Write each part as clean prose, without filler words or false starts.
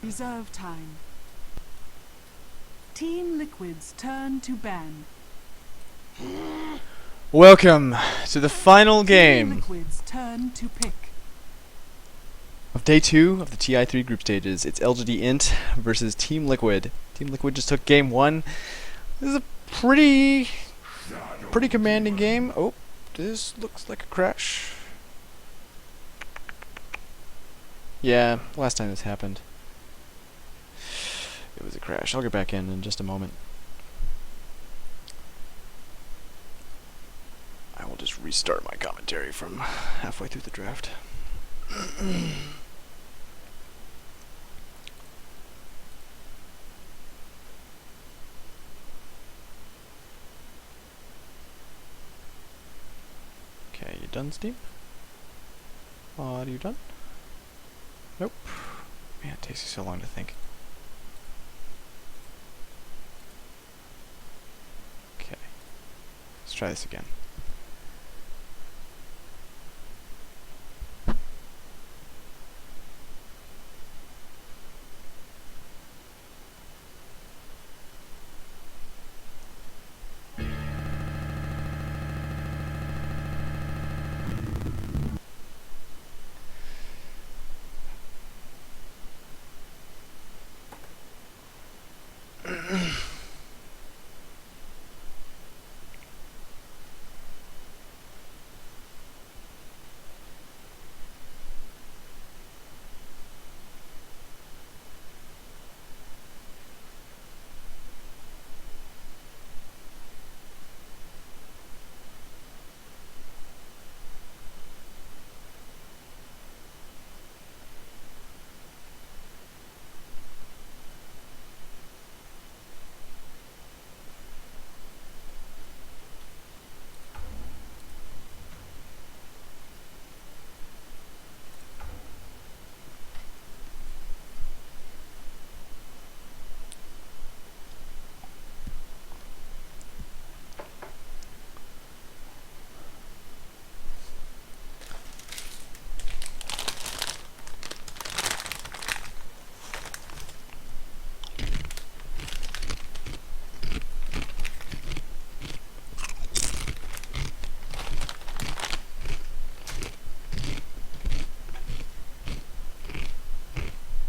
Reserve time. Team Liquid's turn to ban. Welcome to the final game Team Liquid's turn to pick. of day 2 of the TI3 group stages. It's LGD.int versus Team Liquid. Team Liquid just took game 1. This is a pretty commanding game. Oh, this looks like a crash. Yeah, last time this happened, it was a crash. I'll get back in just a moment. I will just restart my commentary from halfway through the draft. Okay, you done, Steve? Are you done? Nope. Man, it takes you so long to think. Okay. Let's try this again.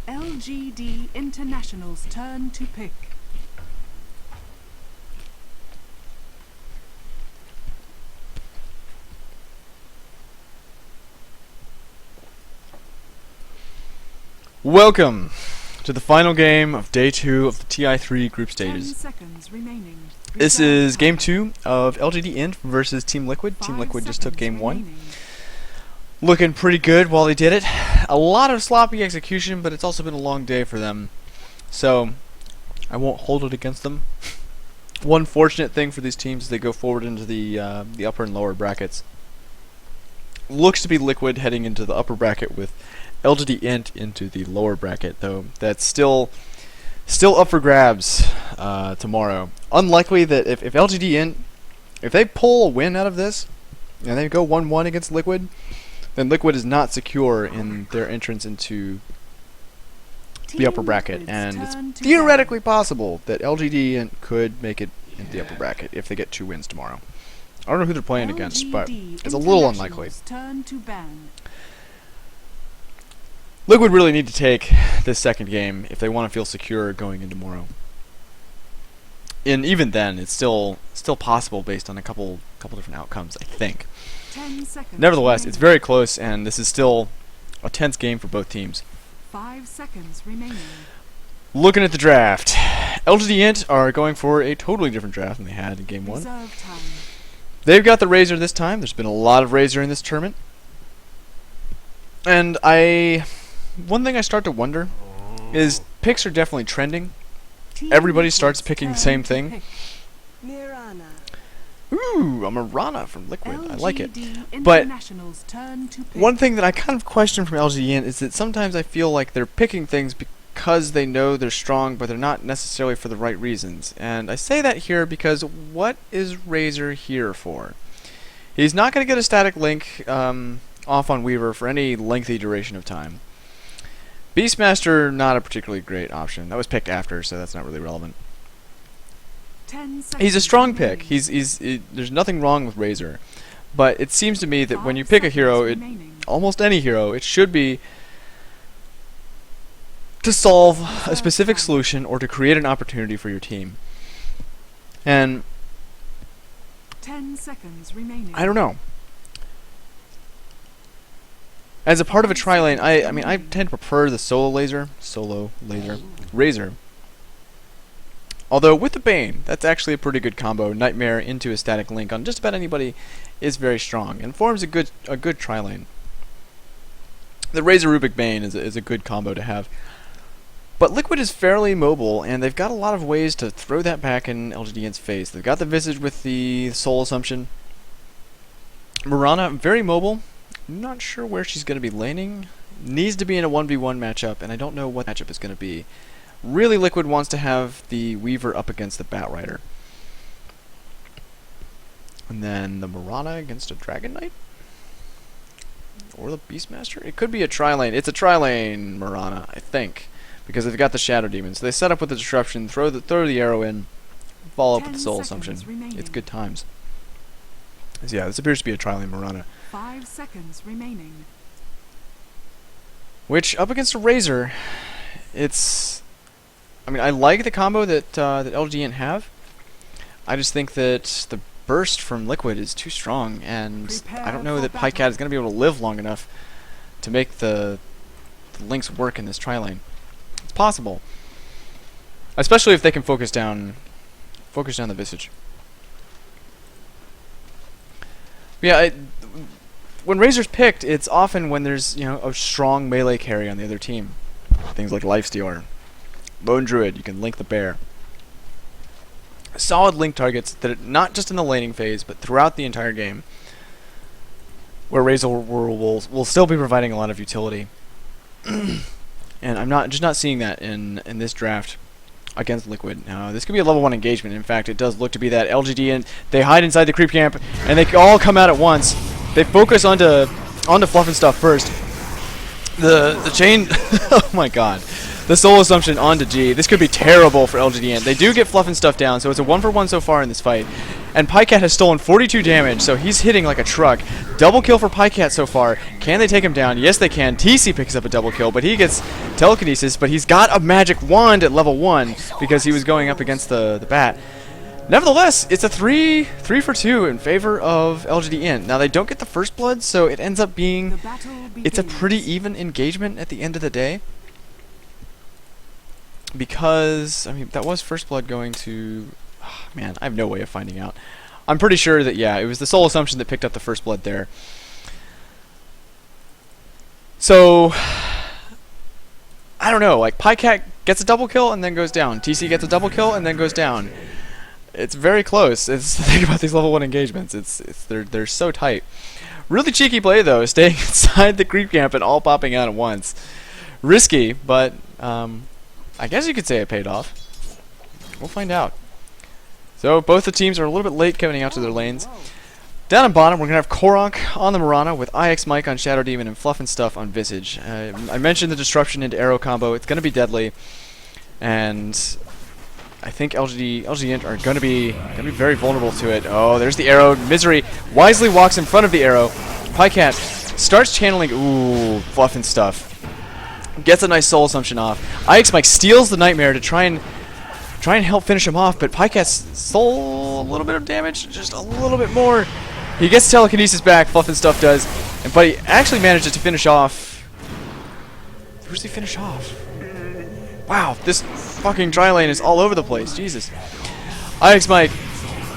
LGD International's turn to pick. Welcome to the final game of day 2 of the TI3 group 10 stages. seconds remaining. This Reserve is game time. 2 of LGD.int versus Team Liquid. Team 5 Liquid just took seconds game 1. remaining. Looking pretty good while they did it. A lot of sloppy execution, but it's also been a long day for them, so I won't hold it against them. One fortunate thing for these teams is they go forward into the upper and lower brackets. Looks to be Liquid heading into the upper bracket with LGD.int into the lower bracket, though that's still up for grabs tomorrow. Unlikely that if LGD.int, if they pull a win out of this and they go 1-1 against Liquid, then Liquid is not secure in their entrance into the upper bracket, and it's theoretically possible that LGD could make it into the upper bracket if they get 2 wins tomorrow. I don't know who they're playing against, but it's a little unlikely. Turn to ban. Liquid really need to take this second game if they want to feel secure going into tomorrow. And even then, it's still possible based on a couple different outcomes, I think. 10 seconds Nevertheless, remaining. it's very close, and this is still a tense game for both teams. 5 seconds remaining. Looking at the draft, LGD.int are going for a totally different draft than they had in game 1. Reserve time. They've got the Razor this time. There's been a lot of Razor in this tournament. And one thing I start to wonder is picks are definitely trending. Team Everybody Liquid's starts picking the turn same to thing. pick. Ooh, a Mirana from Liquid. I like it. LGD But International's turn to pick. one thing that I kind of question from LGD is that sometimes I feel like they're picking things because they know they're strong, but they're not necessarily for the right reasons. And I say that here because what is Razor here for? He's not going to get a static link off on Weaver for any lengthy duration of time. Beastmaster, not a particularly great option. That was picked after, so that's not really relevant. 10 seconds He's a strong remaining. pick. There's nothing wrong with Razor. But it seems to me that when you pick a hero, almost any hero, it should be to solve a specific solution or to create an opportunity for your team. And 10 seconds remaining. I don't know. As a part of a tri-lane, I mean, I tend to prefer the solo laser, Razor. Although with the Bane, that's actually a pretty good combo. Nightmare into a static link on just about anybody is very strong and forms a good tri-lane. The Razor Rubik Bane is a good combo to have. But Liquid is fairly mobile, and they've got a lot of ways to throw that back in LGD.int's face. They've got the Visage with the Soul Assumption. Mirana, very mobile. Not sure where she's going to be laning. Needs to be in a 1v1 matchup, and I don't know what matchup is going to be. Really, Liquid wants to have the Weaver up against the Batrider. And then the Mirana against a Dragon Knight? Or the Beastmaster? It could be a tri-lane. It's a tri-lane Mirana, I think. Because they've got the Shadow Demon. So they set up with the Disruption, throw the arrow in, follow up with the Soul Assumption. It's good times. So yeah, this appears to be a tri-lane Mirana. 5 seconds remaining. Which, up against a Razor, it's... I mean, I like the combo that LGD.int have. I just think that the burst from Liquid is too strong, and I don't know that Pycat is going to be able to live long enough to make the links work in this tri-lane. It's possible. Especially if they can focus down the Visage. But yeah, when Razor's picked, it's often when there's, a strong melee carry on the other team. Things like Lifestealer. Bone Druid, you can link the bear. Solid link targets that are not just in the laning phase, but throughout the entire game, where Razor will still be providing a lot of utility. And I'm not seeing that in this draft against Liquid. Now, this could be a level 1 engagement. In fact, it does look to be that. LGD, and they hide inside the creep camp, and they all come out at once. They focus onto Fluff and Stuff first. The chain... oh my god. The Soul Assumption onto G. This could be terrible for LGD.int. They do get Fluff and Stuff down, so it's a 1-for-1 so far in this fight. And Pycat has stolen 42 damage, so he's hitting like a truck. Double kill for Pycat so far. Can they take him down? Yes, they can. TC picks up a double kill, but he gets telekinesis, but he's got a magic wand at level 1 because he was going up against the bat. Nevertheless, it's a 3-for-2 in favor of LGD.int. Now, they don't get the first blood, so it ends up being... It's a pretty even engagement at the end of the day. Because, I mean, that was first blood going to... Oh, man, I have no way of finding out. I'm pretty sure that, yeah, it was the Soul Assumption that picked up the first blood there. So, I don't know, like, Pycat gets a double kill and then goes down. TC gets a double kill and then goes down. It's very close. It's the thing about these level 1 engagements. They're so tight. Really cheeky play, though, staying inside the creep camp and all popping out at once. Risky, but... I guess you could say it paid off. We'll find out. So both the teams are a little bit late coming out to their lanes. Down on bottom, we're going to have Korok on the Mirana with IX Mike on Shadow Demon and Fluff and Stuff on Visage. I mentioned the Disruption into Arrow combo. It's going to be deadly. And I think LGD.int are going to be very vulnerable to it. Oh, there's the Arrow. Misery wisely walks in front of the Arrow. Pycat starts channeling... Ooh, Fluff and Stuff. Gets a nice Soul Assumption off. IX Mike steals the Nightmare to try and help finish him off, but Pycat's soul a little bit of damage, just a little bit more. He gets telekinesis back, Fluff and Stuff does, but he actually manages to finish off. Who does he finish off? Wow, this fucking tri-lane is all over the place. Jesus. IX Mike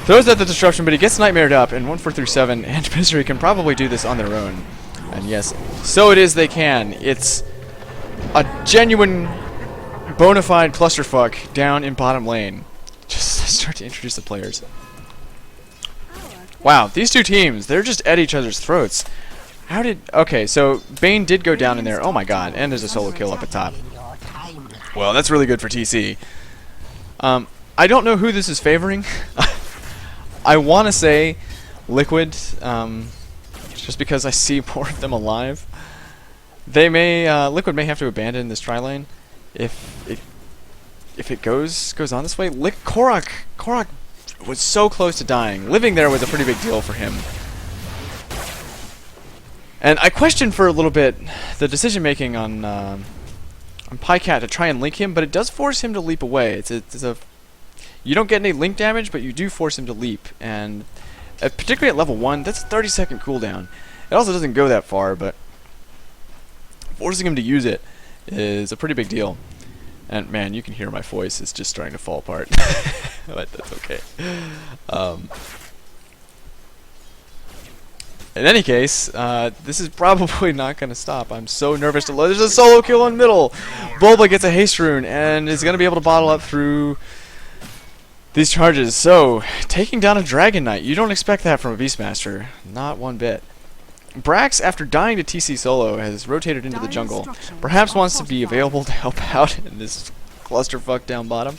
throws out the Disruption, but he gets Nightmared up, and 1-4-3-7 and Misery can probably do this on their own. And yes, so it is they can. It's a genuine, bona fide clusterfuck down in bottom lane. Just start to introduce the players. Wow, these two teams, they're just at each other's throats. How did... Okay, so Bane did go down in there. Oh my god, and there's a solo kill up at top. Well, that's really good for TC. I don't know who this is favoring. I want to say Liquid, just because I see more of them alive. They may Liquid may have to abandon this tri lane if it goes on this way. Korok was so close to dying. Living there was a pretty big deal for him. And I questioned for a little bit the decision making on Pycat to try and link him, but it does force him to leap away. It's a you don't get any link damage, but you do force him to leap, and particularly at level 1, that's a 30-second cooldown. It also doesn't go that far, but forcing him to use it is a pretty big deal. And man, you can hear my voice is just starting to fall apart. But that's okay. In any case, this is probably not going to stop. I'm so nervous to load. There's a solo kill in middle. Bulba gets a haste rune and is going to be able to bottle up through these charges. So, taking down a Dragon Knight. You don't expect that from a Beastmaster. Not one bit. Brax, after dying to TC solo, has rotated into the jungle. Perhaps wants to be available to help out in this clusterfuck down bottom.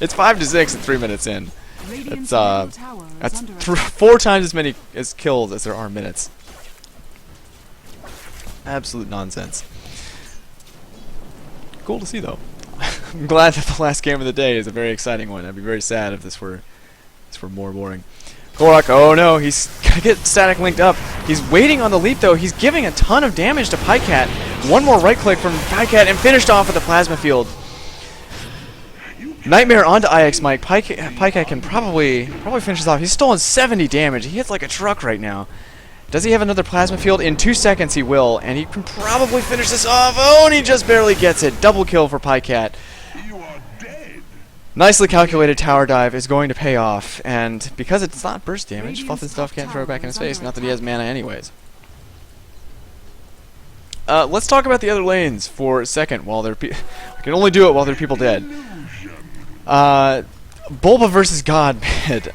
It's 5-6 and 3 minutes in. That's 4 times as many kills as there are minutes. Absolute nonsense. Cool to see though. I'm glad that the last game of the day is a very exciting one. I'd be very sad if this were more boring. Korok, oh no, he's gonna get static linked up. He's waiting on the leap though. He's giving a ton of damage to Pycat. One more right click from Pycat and finished off with the plasma field. Nightmare onto IX Mike. Pycat can probably finish this off. He's stolen 70 damage. He hits like a truck right now. Does he have another plasma field? In 2 seconds he will, and he can probably finish this off. Oh, and he just barely gets it. Double kill for Pycat. Nicely calculated tower dive is going to pay off, and because it's not burst damage, Fluff and Stuff can't throw it back in his face, not that he has mana anyways. Let's talk about the other lanes for a second while I can only do it while there are people dead. Bulba versus God mid.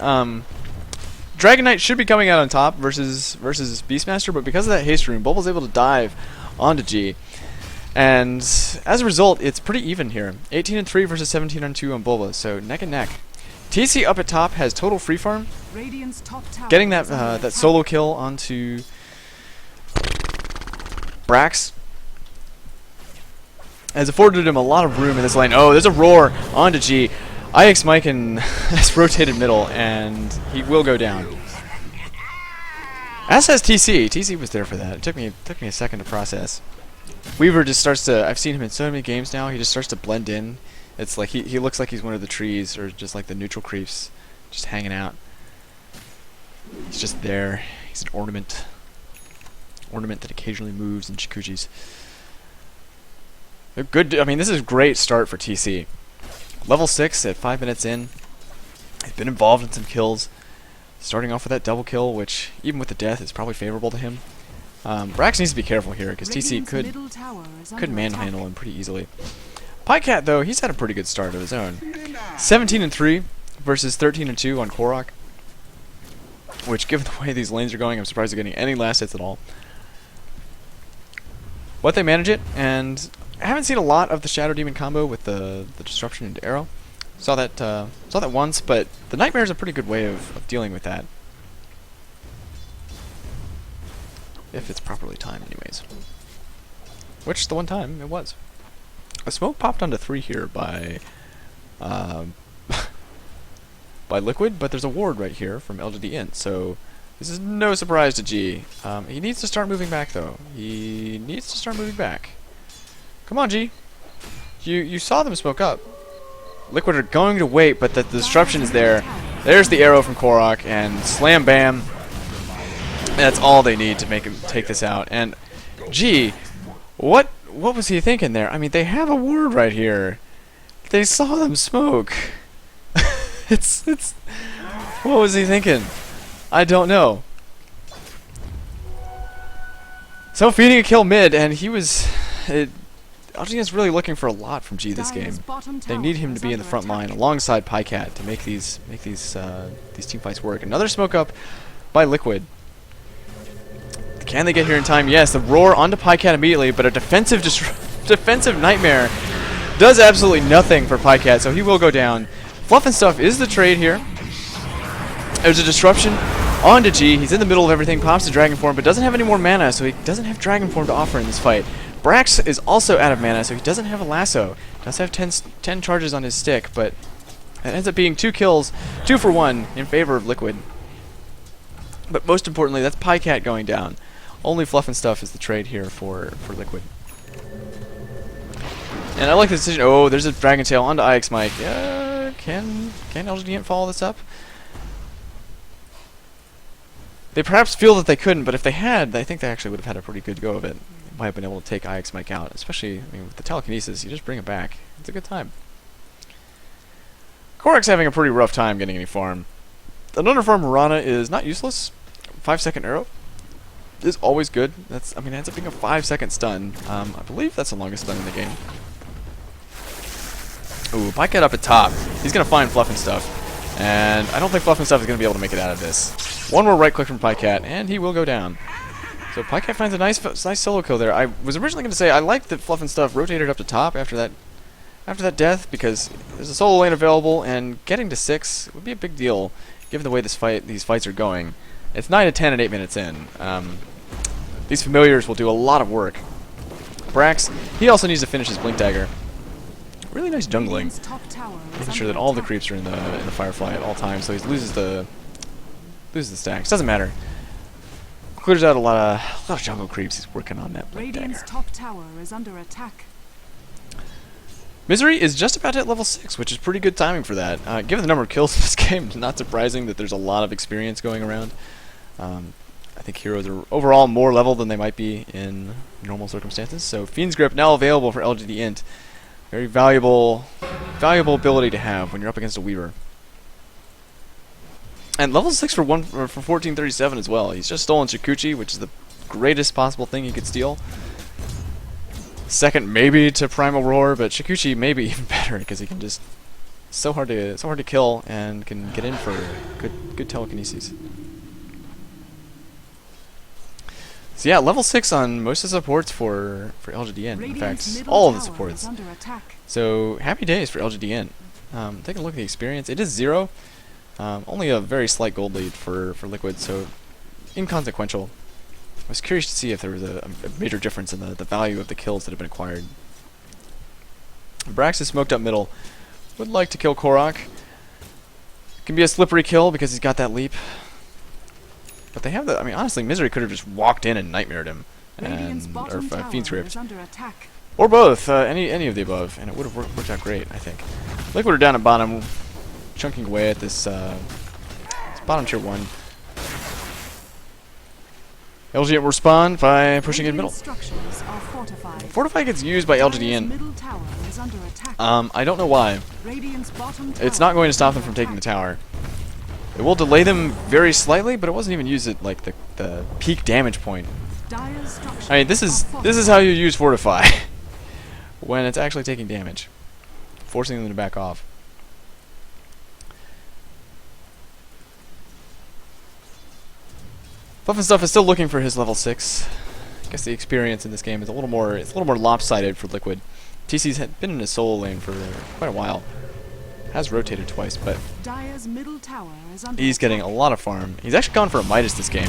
Dragon Knight should be coming out on top versus Beastmaster, but because of that haste rune, Bulba's able to dive onto G. And as a result, it's pretty even here. 18-3 versus 17-2 on Bulba, so neck and neck. TC up at top has total free farm. Getting that that solo kill onto Brax has afforded him a lot of room in this lane. Oh, there's a roar onto G. IX Mike has rotated middle, and he will go down. As has TC. TC was there for that. It took me a second to process. Weaver just starts to, I've seen him in so many games now, he just starts to blend in. It's like he looks like he's one of the trees, or just like the neutral creeps, just hanging out. He's just there. He's an ornament. Ornament that occasionally moves in Chikujis. They're good. I mean, this is a great start for TC. Level 6 at 5 minutes in. He's been involved in some kills. Starting off with that double kill, which, even with the death, is probably favorable to him. Brax needs to be careful here, because TC could manhandle him pretty easily. Pycat, though, he's had a pretty good start of his own. 17-3 versus 13-2 on Korok. Which, given the way these lanes are going, I'm surprised they're getting any last hits at all. But they manage it, and I haven't seen a lot of the Shadow Demon combo with the disruption into arrow. Saw that once, but the Nightmare is a pretty good way of dealing with that. If it's properly timed, anyways. Which, the one time, it was. A smoke popped onto 3 here by by Liquid, but there's a ward right here from LGD.int, so this is no surprise to G. He needs to start moving back, though. He needs to start moving back. Come on, G. You saw them smoke up. Liquid are going to wait, but the disruption is there. There's the arrow from Korok, and slam bam. That's all they need to make him take this out. And G, what was he thinking there? I mean, they have a ward right here. They saw them smoke. it's what was he thinking? I don't know. So feeding a kill mid, and he was LGD's really looking for a lot from G this game. They need him to be in the front line alongside Pycat to make these team fights work. Another smoke up by Liquid. Can they get here in time? Yes, the roar onto Pycat immediately, but a defensive Nightmare does absolutely nothing for Pycat, so he will go down. Fluff and Stuff is the trade here. There's a disruption onto G. He's in the middle of everything, pops the Dragon Form, but doesn't have any more mana, so he doesn't have Dragon Form to offer in this fight. Brax is also out of mana, so he doesn't have a lasso. Does have 10 charges on his stick, but it ends up being 2 kills, 2 for 1 in favor of Liquid. But most importantly, that's Pycat going down. Only Fluff and Stuff is the trade here for Liquid. And I like the decision. Oh, there's a Dragon Tail onto IX Mike. Can LGD.int follow this up? They perhaps feel that they couldn't, but if they had, I think they actually would have had a pretty good go of it. They might have been able to take IX Mike out, especially, I mean, with the telekinesis, you just bring it back. It's a good time. Korak's having a pretty rough time getting any farm. The Thunderfarm Mirana is not useless. 5-second arrow is always good. That's, I mean, it ends up being a 5-second stun. I believe that's the longest stun in the game. Ooh, Pycat up at top. He's gonna find Fluff and Stuff. And I don't think Fluff and Stuff is going to be able to make it out of this. One more right click from Pycat, and he will go down. So Pycat finds a nice solo kill there. I was originally going to say I like that Fluff and Stuff rotated up to top after that death, because there's a solo lane available, and getting to 6 would be a big deal, given the way these fights are going. It's 9 to 10 at 8 minutes in. These familiars will do a lot of work. Brax, he also needs to finish his Blink Dagger. Really nice jungling, making sure that all the creeps are in the Firefly at all times, so he loses the stacks. Doesn't matter. Clears out a lot of jungle creeps. He's working on that Blink Dagger. Radiant's top tower is under attack. Misery is just about at level 6, which is pretty good timing for that. Given the number of kills in this game, it's not surprising that there's a lot of experience going around. I think heroes are overall more level than they might be in normal circumstances. So Fiend's Grip now available for LGD.int. Very valuable ability to have when you're up against a Weaver. And level 6 for 1437 as well. He's just stolen Shikuchi, which is the greatest possible thing he could steal. Second maybe to Primal Roar, but Shikuchi may be even better because he can just so hard to kill and can get in for good telekinesis. So yeah, level 6 on most of the supports for LGD.int. In fact, all of the supports. So happy days for LGD.int. Taking a look at the experience, it is 0. Only a very slight gold lead for Liquid, so inconsequential. I was curious to see if there was a major difference in the value of the kills that have been acquired. Brax is smoked up middle. Would like to kill Korok. Can be a slippery kill because he's got that leap. But they have the, I mean, honestly, Misery could have just walked in and nightmared him. Or Fiend's Grip. Or both, any of the above, and it would have worked out great, I think. Liquid are down at bottom, chunking away at this bottom tier 1. LGD will respond by pushing in middle. Fortify gets used by LGD.int. I don't know why. It's not going to stop them from taking the tower. It will delay them very slightly, but it wasn't even used at like the peak damage point. I mean, this is how you use Fortify when it's actually taking damage, forcing them to back off. Fluff and Stuff is still looking for his level 6. I guess the experience in this game is a little more lopsided for Liquid. TC's had been in a solo lane for quite a while. Has rotated twice, but he's getting a lot of farm. He's actually gone for a Midas this game.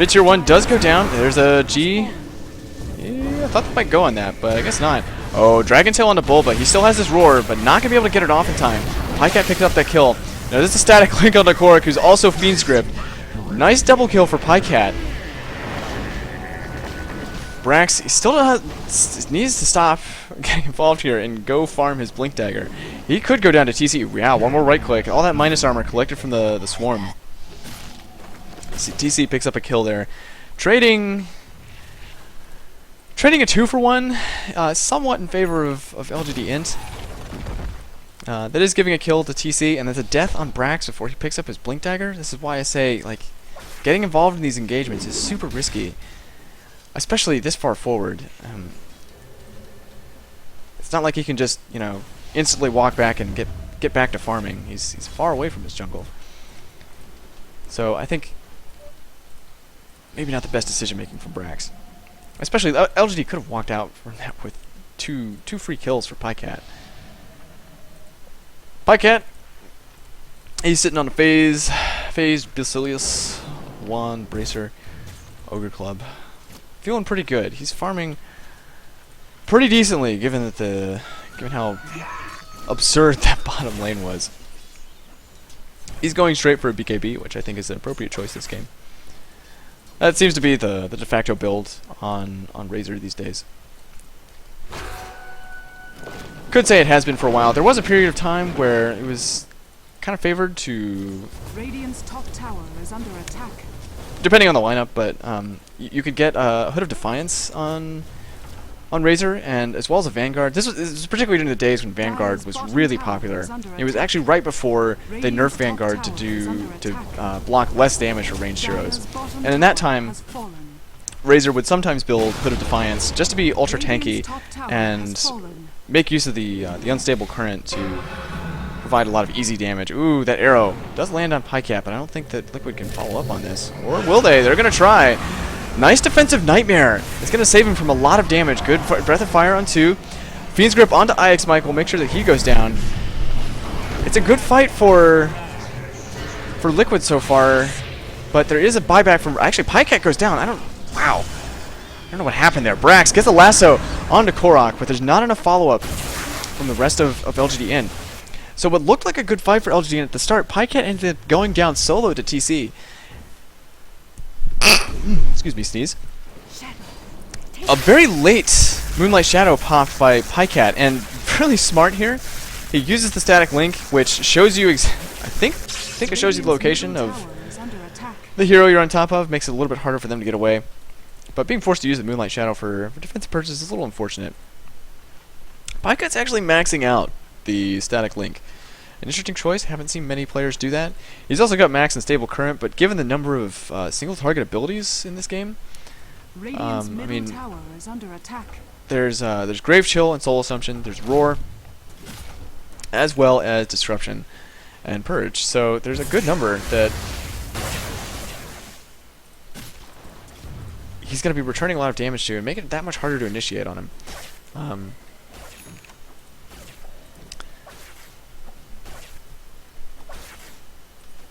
Mid tier 1 does go down. There's a G. Yeah, I thought they might go on that, but I guess not. Oh, Dragon Tail on the Bull, but he still has his Roar, but not going to be able to get it off in time. Pycat picked up that kill. Now this is a static link on the Korak, who's also Fiend's Grip. Nice double kill for Pycat. Brax, he still needs to stop getting involved here and go farm his Blink Dagger. He could go down to TC. Yeah, one more right click. All that minus armor collected from the swarm. TC picks up a kill there. Trading a 2 for 1, somewhat in favor of LGD.int. That is giving a kill to TC, and there's a death on Brax before he picks up his Blink Dagger. This is why I say, like, getting involved in these engagements is super risky, especially this far forward. It's not like he can just, you know, instantly walk back and get back to farming. He's far away from his jungle. So I think maybe not the best decision making from Brax. Especially LGD could have walked out from that with two free kills for Pycat. Pycat, he's sitting on a phase, Basilius, Wand, Bracer, Ogre Club. Feeling pretty good. He's farming pretty decently, given how absurd that bottom lane was. He's going straight for a BKB, which I think is an appropriate choice this game. That seems to be the de facto build on Razor these days. Could say it has been for a while. There was a period of time where it was kind of favored to... Radiant's top tower is under attack. Depending on the lineup, but you could get a Hood of Defiance on Razor, and as well as a Vanguard. This was particularly during the days when Vanguard was really popular. It was actually right before they nerfed Vanguard to block less damage for ranged heroes. And in that time, Razor would sometimes build Hood of Defiance just to be ultra tanky and make use of the unstable current to provide a lot of easy damage. Ooh, that arrow does land on Pycat, but I don't think that Liquid can follow up on this. Or will they? They're going to try. Nice defensive Nightmare. It's going to save him from a lot of damage. Good Breath of Fire on 2. Fiend's Grip onto IX Mike will make sure that he goes down. It's a good fight for Liquid so far, but there is a buyback from... Actually, Pycat goes down. Wow. I don't know what happened there. Brax gets the lasso onto Korok, but there's not enough follow-up from the rest of LGD.int. So what looked like a good fight for LGD.int at the start, Pycat ended up going down solo to TC. Excuse me, sneeze. A very late Moonlight Shadow popped by Pycat, and really smart here. He uses the static link, which shows you, I think it shows you the location of the hero you're on top of. Makes it a little bit harder for them to get away. But being forced to use the Moonlight Shadow for defensive purposes is a little unfortunate. Pycat's actually maxing out the static link. An interesting choice. Haven't seen many players do that. He's also got max and stable current, but given the number of single target abilities in this game, I mean, tower is under attack. There's Grave Chill and Soul Assumption. There's Roar, as well as Disruption and Purge. So there's a good number that he's going to be returning a lot of damage to, and make it that much harder to initiate on him.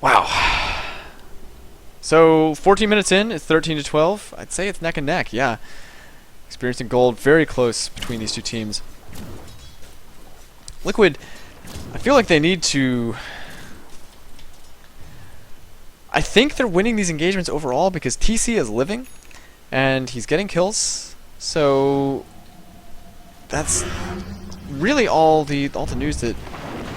Wow. So 14 minutes in, it's 13 to 12. I'd say it's neck and neck. Yeah, experiencing gold very close between these two teams. Liquid, I feel like they need to... I think they're winning these engagements overall because TC is living and he's getting kills. So that's really all the news that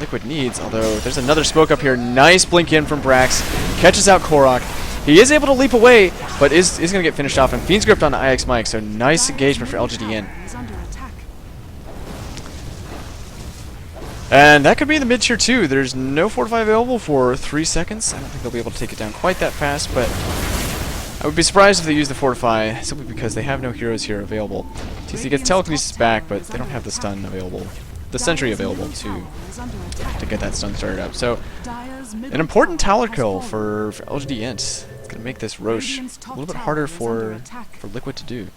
Liquid needs, although there's another smoke up here. Nice blink in from Brax. Catches out Korok. He is able to leap away, but is going to get finished off. And Fiend's Grip on IX Mike, so nice engagement for LGD.int. And that could be the mid-tier 2. There's no Fortify available for 3 seconds. I don't think they'll be able to take it down quite that fast, but I would be surprised if they use the Fortify, simply because they have no heroes here available. TC gets Telekinesis back, but they don't have the stun available. The Sentry available to get that stun started up. So, an important tower kill for LGD.int. It's going to make this Roche a little bit harder for Liquid to do.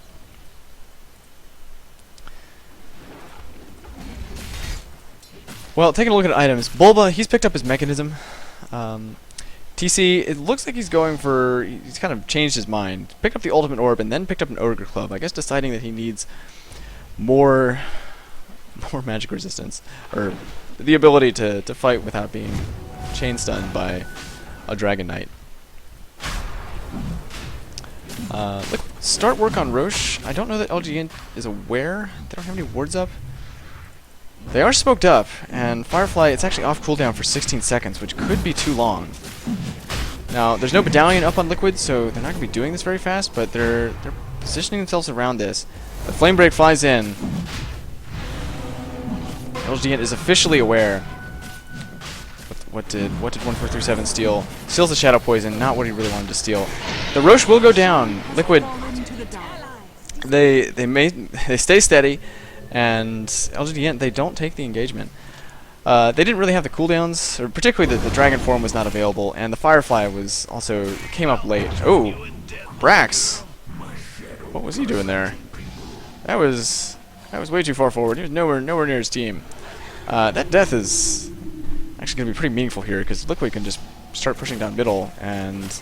Well, taking a look at items. Bulba, he's picked up his mechanism. TC, it looks like he's going for... He's kind of changed his mind. Picked up the Ultimate Orb and then picked up an Ogre Club. I guess deciding that he needs more magic resistance, or the ability to fight without being chain stunned by a Dragon Knight. Start work on Roche. I don't know that LGD.int is aware. They don't have any wards up. They are smoked up, and Firefly, it's actually off cooldown for 16 seconds, which could be too long. Now, there's no Medallion up on Liquid, so they're not going to be doing this very fast, but they're positioning themselves around this. The Flame Break flies in. LGD.int is officially aware. What did 1437 steal? Steals the Shadow Poison, not what he really wanted to steal. The Roche will go down. Liquid, they stay steady, and LGD.int, they don't take the engagement. They didn't really have the cooldowns, or particularly the Dragon form was not available, and the Firefly was also came up late. Oh, Brax, what was he doing there? That was way too far forward. He was nowhere near his team. That death is actually going to be pretty meaningful here, because Liquid can just start pushing down middle and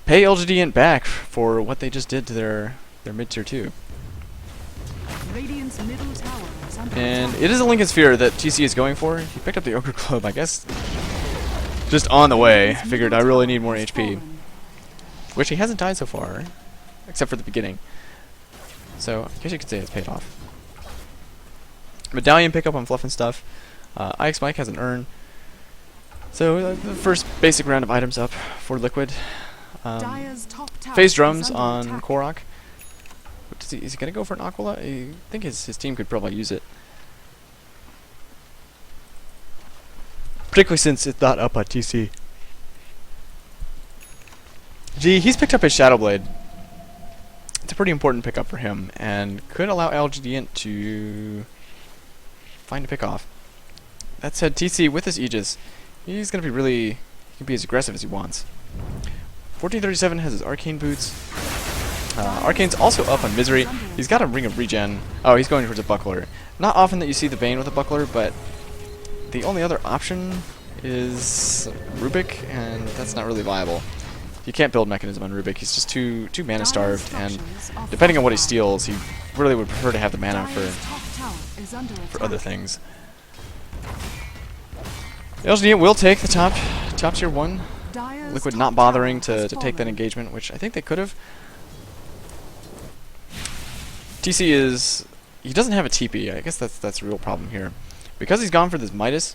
pay LGD.int back for what they just did to their mid-tier 2. Radiant's middle tower is under And attack. it is a Lincoln Sphere that TC is going for. He picked up the Ogre Club, I guess, just on the way. Radiant's Figured middle I really tower need more has HP. fallen. Which he hasn't died so far, except for the beginning. So, I guess you could say it's paid off. Medallion pickup on Fluff and Stuff. IX Mike has an urn. So, the first basic round of items up for Liquid. Dire's top tower Phase is drums under on attack. Korok. What is he going to go for an Aquila? I think his team could probably use it. Particularly since it's not up on TC. Gee, he's picked up his Shadow Blade. It's a pretty important pickup for him, and could allow LGD.int to find a pick off. That said, TC with his Aegis, he's going to be really, he can be as aggressive as he wants. 1437 has his Arcane Boots. Arcane's also up on Misery. He's got a Ring of Regen. Oh, he's going towards a Buckler. Not often that you see the Bane with a Buckler, but the only other option is Rubik, and that's not really viable. You can't build Mechanism on Rubik. He's just too mana starved, and depending on what he steals, he really would prefer to have the mana for other things. LGD will take the top tier 1. Liquid not bothering to take that engagement, which I think they could have. TC is, he doesn't have a TP. I guess that's a real problem here. Because he's gone for this Midas,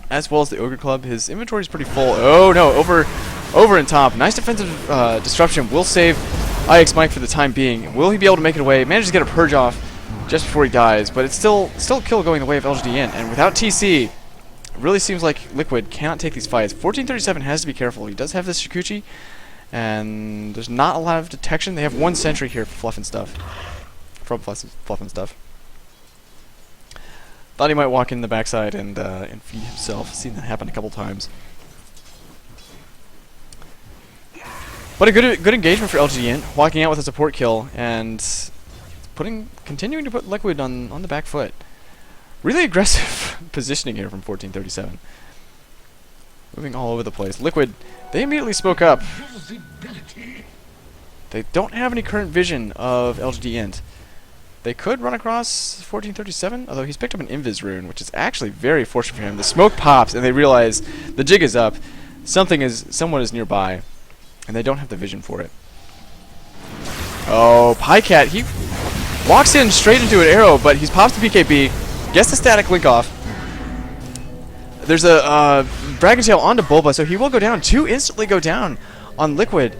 as well as the Ogre Club, his inventory is pretty full. Oh no, over in top. Nice defensive disruption will save IX Mike for the time being. Will he be able to make it away? Manages to get a Purge off just before he dies, but it's still a kill going the way of LGD.int. And without TC, it really seems like Liquid cannot take these fights. 1437 has to be careful. He does have this Shikuchi, and there's not a lot of detection. They have one sentry here for Fluff and Stuff. From Fluff and Stuff. Thought he might walk in the backside and feed himself. Seen that happen a couple times. But a good engagement for LGD.int, walking out with a support kill and continuing to put Liquid on the back foot. Really aggressive positioning here from 1437. Moving all over the place. Liquid, they immediately spoke up. They don't have any current vision of LGD.int. They could run across 1437, although he's picked up an Invis rune, which is actually very fortunate for him. The smoke pops, and they realize the jig is up. Someone is nearby, and they don't have the vision for it. Oh, Pycat, he walks in straight into an arrow, but he's pops the BKB, gets the static link off. There's a Dragon Tail onto Bulba, so he will go down. 2 instantly go down on Liquid.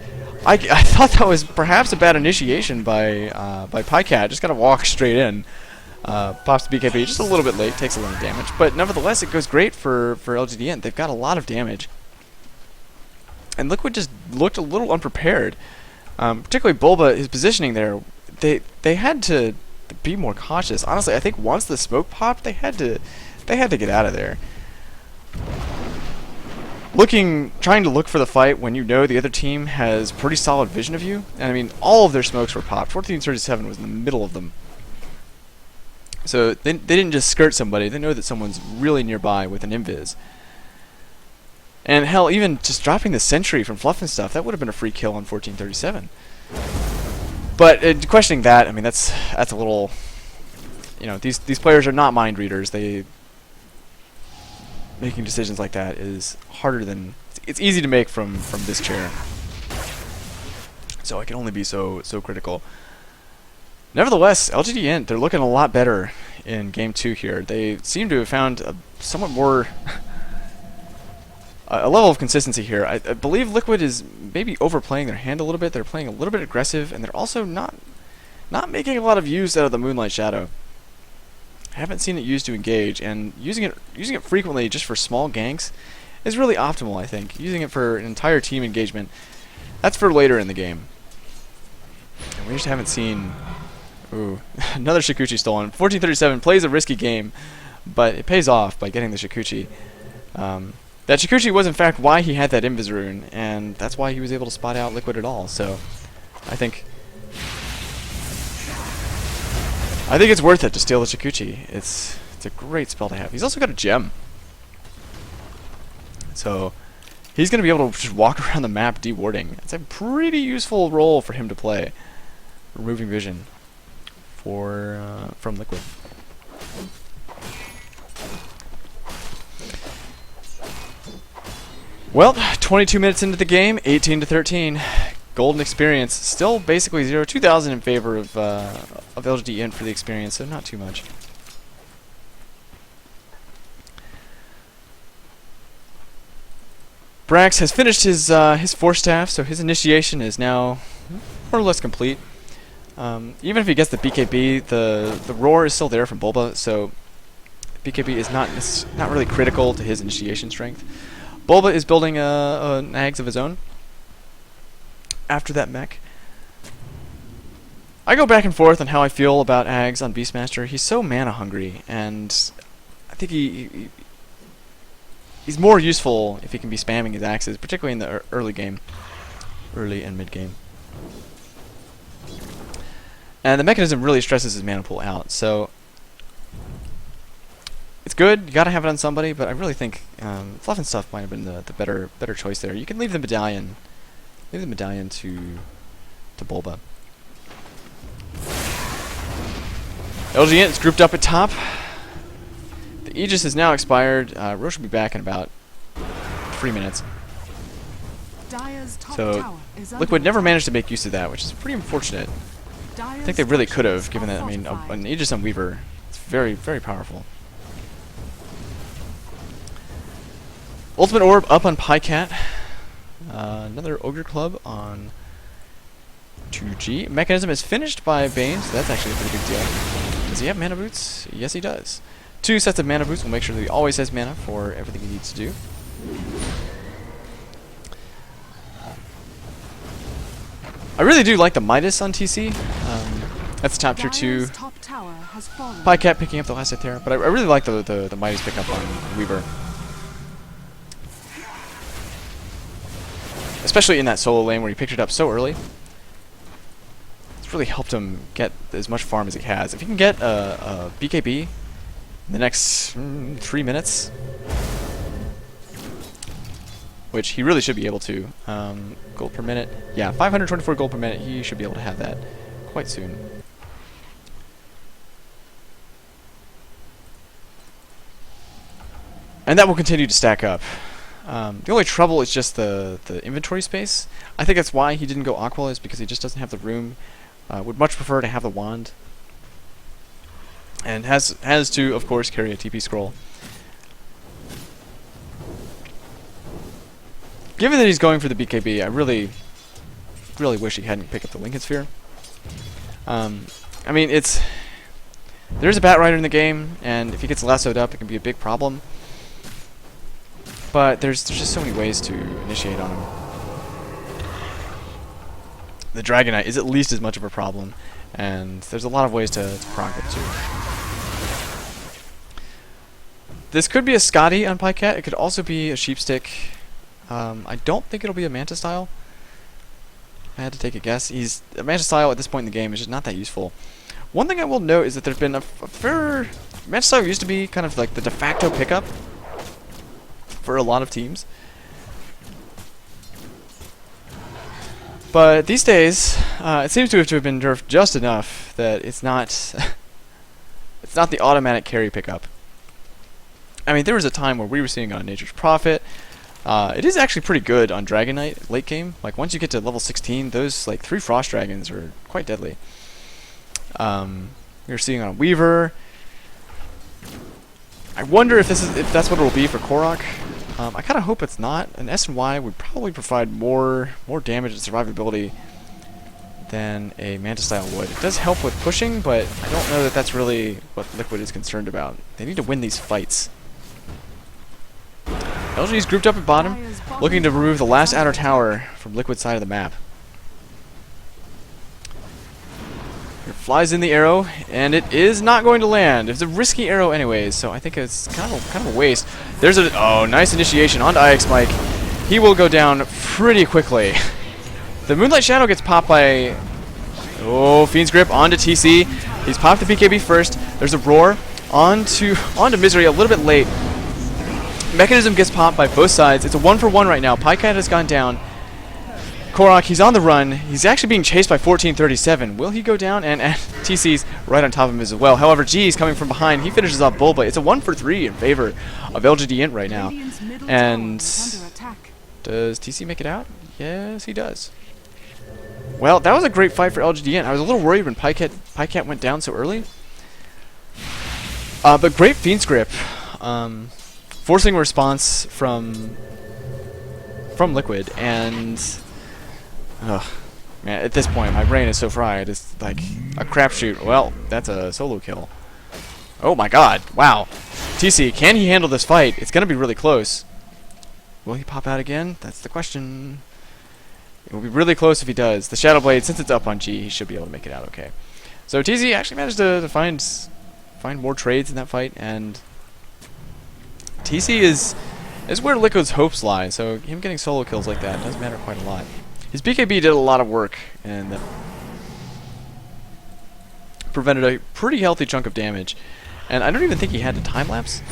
I thought that was perhaps a bad initiation by Pycat. Just gotta walk straight in. Pops the BKB just a little bit late, takes a little damage, but nevertheless it goes great for LGD.int. They've got a lot of damage, and Liquid just looked a little unprepared. Particularly Bulba, his positioning there. They had to be more cautious. Honestly, I think once the smoke popped, they had to get out of there. Trying to look for the fight when you know the other team has pretty solid vision of you. And I mean, all of their smokes were popped. 1437 was in the middle of them. So they didn't just skirt somebody. They know that someone's really nearby with an invis. And hell, even just dropping the sentry from Fluff and Stuff, that would have been a free kill on 1437. But questioning that, I mean, that's a little, you know, these players are not mind readers. Making decisions like that is harder than it's easy to make from this chair. So I can only be so critical. Nevertheless, LGD.int, they're looking a lot better in game 2 here. They seem to have found a somewhat more a level of consistency here. I believe Liquid is maybe overplaying their hand a little bit. They're playing a little bit aggressive, and they're also not making a lot of use out of the Moonlight Shadow. I haven't seen it used to engage, and using it frequently just for small ganks is really optimal, I think. Using it for an entire team engagement, that's for later in the game. And we just haven't seen... Ooh, another Shikuchi stolen. 1437 plays a risky game, but it pays off by getting the Shikuchi. That Shikuchi was in fact why he had that Invis rune, and that's why he was able to spot out Liquid at all. So I think it's worth it to steal the Shikuchi. It's a great spell to have. He's also got a gem, so he's going to be able to just walk around the map dewarding. It's a pretty useful role for him to play, removing vision. from Liquid. Well, 22 minutes into the game, 18-13. Golden experience. Still basically 0. 2,000 in favor of LGD.int for the experience, so not too much. Brax has finished his 4 staff, so his initiation is now more or less complete. Even if he gets the BKB, the roar is still there from Bulba, so BKB is not really critical to his initiation strength. Bulba is building an Ags of his own after that mech. I go back and forth on how I feel about Ags on Beastmaster. He's so mana hungry, and I think he's more useful if he can be spamming his axes, particularly in the early game, early and mid game. And the mechanism really stresses his mana pool out, so it's good. You gotta have it on somebody, but I really think Fluff and Stuff might have been the better choice there. You can leave the medallion to Bulba. LGD.int is grouped up at top. The Aegis is now expired. Roche will be back in about 3 minutes. Dire's top So tower is Liquid under never attack. managed to make use of that, which is pretty unfortunate. I think they really could have, given that, I mean, an Aegis on Weaver, it's very, very powerful. Ultimate Orb up on Pycat. Another Ogre Club on 2G. Mechanism is finished by Bane, so that's actually a pretty big deal. Does he have mana boots? Yes, he does. 2 sets of mana boots will make sure that he always has mana for everything he needs to do. I really do like the Midas on TC. That's top tier 2. Dire's top tower has fallen. Pycat picking up the last hit there, but I really like the Midas pickup on Weaver. Especially in that solo lane where he picked it up so early. It's really helped him get as much farm as he has. If he can get a BKB in the next 3 minutes, which he really should be able to. Gold per minute. Yeah, 524 gold per minute. He should be able to have that quite soon. And that will continue to stack up. The only trouble is just the inventory space. I think that's why he didn't go Aqua, is because he just doesn't have the room. Would much prefer to have the wand. And has to, of course, carry a TP scroll. Given that he's going for the BKB, I really wish he hadn't picked up the Lincoln Sphere. I mean, there's a Bat Rider in the game, and if he gets lassoed up, it can be a big problem. But there's just so many ways to initiate on him. The Dragonite is at least as much of a problem, and there's a lot of ways to proc it too. This could be a Scotty on Pycat. It could also be a Sheepstick. I don't think it'll be a Manta style. I had to take a guess. A Manta style at this point in the game is just not that useful. One thing I will note is that there's been a fair... Manta style used to be kind of like the de facto pickup for a lot of teams. But these days, it seems to have been nerfed just enough that it's not it's not the automatic carry pickup. I mean, there was a time where we were seeing it on Nature's Prophet. It is actually pretty good on Dragonite late game. Like once you get to level 16, those like 3 Frost Dragons are quite deadly. You're seeing on Weaver. I wonder if that's what it will be for Korok. I kind of hope it's not. An S and Y would probably provide more damage and survivability than a Manta style would. It does help with pushing, but I don't know that that's really what Liquid is concerned about. They need to win these fights. LG's grouped up at bottom, looking to remove the last outer tower from Liquid's side of the map. Here flies in the arrow, and it is not going to land. It's a risky arrow anyways, so I think it's kind of a waste. There's nice initiation onto IX Mike. He will go down pretty quickly. The Moonlight Shadow gets popped by Fiend's Grip onto TC. He's popped the BKB first. There's a roar onto Misery a little bit late. Mechanism gets popped by both sides. It's a 1-for-1 right now. Pycat has gone down. Korok, he's on the run. He's actually being chased by 1437. Will he go down? And TC's right on top of him as well. However, G is coming from behind. He finishes off Bulba. It's a 1-for-3 in favor of LGD.int right now. And does TC make it out? Yes, he does. Well, that was a great fight for LGD.int. I was a little worried when Pycat went down so early. But great Fiend's Grip. Forcing a response from Liquid, and man, at this point my brain is so fried. It's like a crapshoot. Well, that's a solo kill. Oh my god, wow. TC, can he handle this fight? It's gonna be really close. Will he pop out again? That's the question. It will be really close if he does. The Shadow Blade, since it's up on G, he should be able to make it out okay. So TC actually managed to find more trades in that fight, and TC is where Liquid's hopes lie, so him getting solo kills like that does matter quite a lot. His BKB did a lot of work, and that prevented a pretty healthy chunk of damage. And I don't even think he had a time-lapse.